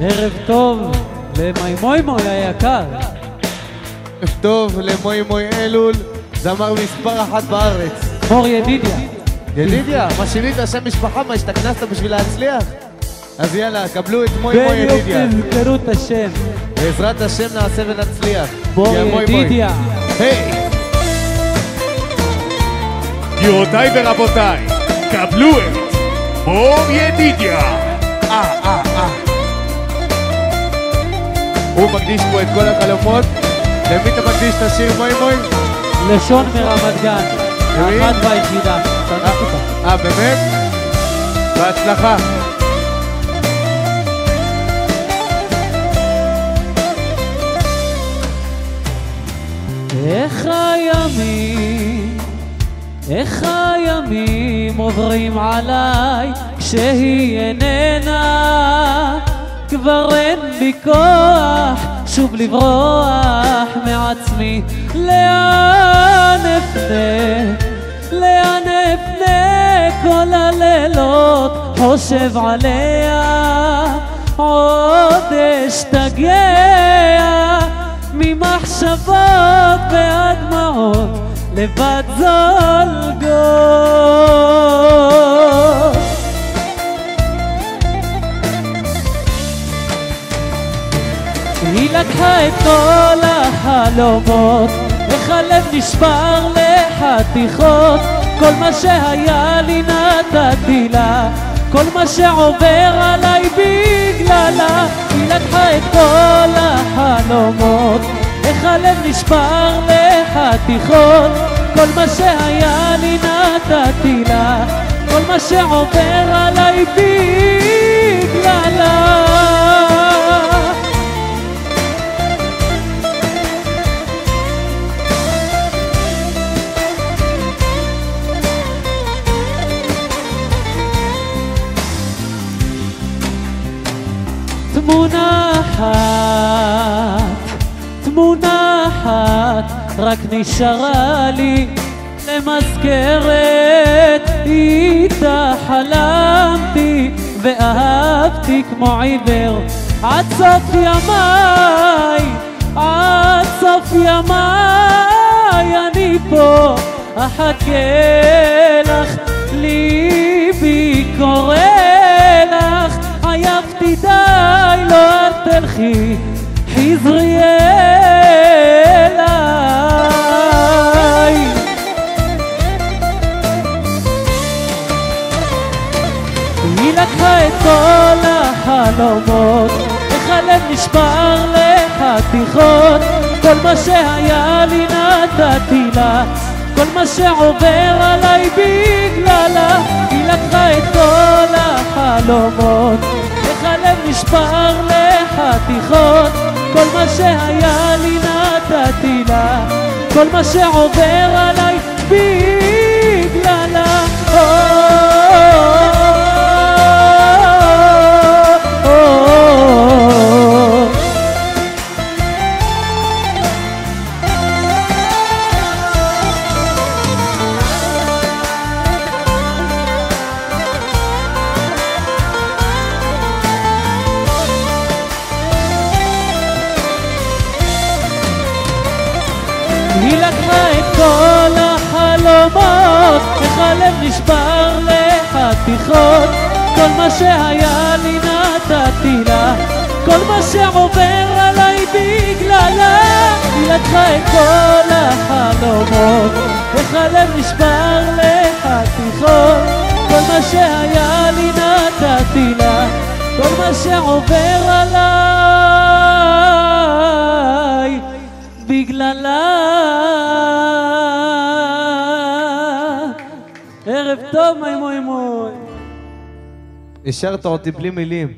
ערב טוב למימוימוי היקר. ערב טוב למוימוי אלול, זמר מספר אחת בארץ. מור ידידיה. ידידיה, מה שינית השם משפחה? מה השתכנסת בשביל להצליח? אז יאללה, קבלו את מוימוי ידידיה. תזכרו את השם. בעזרת השם נעשה ונצליח. מור ידידיה. היי! גבירותיי ורבותיי, קבלו את מור ידידיה. הוא מקדיש פה את כל החלומות. למי אתה מקדיש את השיר מוימוי? לשון מרמת גן, האחת והיחידה. באמת? בהצלחה. איך הימים עוברים עליי כשהיא איננה, כבר אין בי כוח שוב לברוח מעצמי. לאן אפנה כל הלילות חושב עליה, עוד אשתגע ממחשבות והדמעות לבד זולגות. היא לקחה את כל החלומות, איך הלב נשבר לחתיכות. כל מה שהיה לי נתתי לה, כל מה שעובר עליי בגללה. היא לקחה את כל החלומות, איך הלב נשבר לחתיכות. כל מה שהיה לי נתתי לה, כל מה שעובר עליי בגללה. תמונה אחת רק נשארה לי למזכרת, איתה חלמתי ואהבתי כמו עיוור. עד סוף ימיי אני פה אחכה לך, ליבי קורא לך. עייפתי די, לא אל תלכי, חזרי אליי. היא לקחה את כל החלומות, איך הלב נשבר לחתיכות. כל מה שהיה לי נתתי לה, כל מה שעובר עליי בגללה. היא לקחה את כל החלומות, איך הלב נשבר לחתיכות. כל מה שהיה לי נתתי לה, כל מה שעובר עליי בגללה. היא לקחה את כל החלומות, איך הלב נשבר לחתיכות. כל מה שהיה לי נתתי לה, כל מה שעובר עליי בגללה. היא לקחה את כל החלומות, איך הלב נשבר לחתיכות. כל מה שהיה לי נתתי לה, כל מה שעובר עליי בגללה. ערב טוב מימוי. השארת אותי בלי מילים.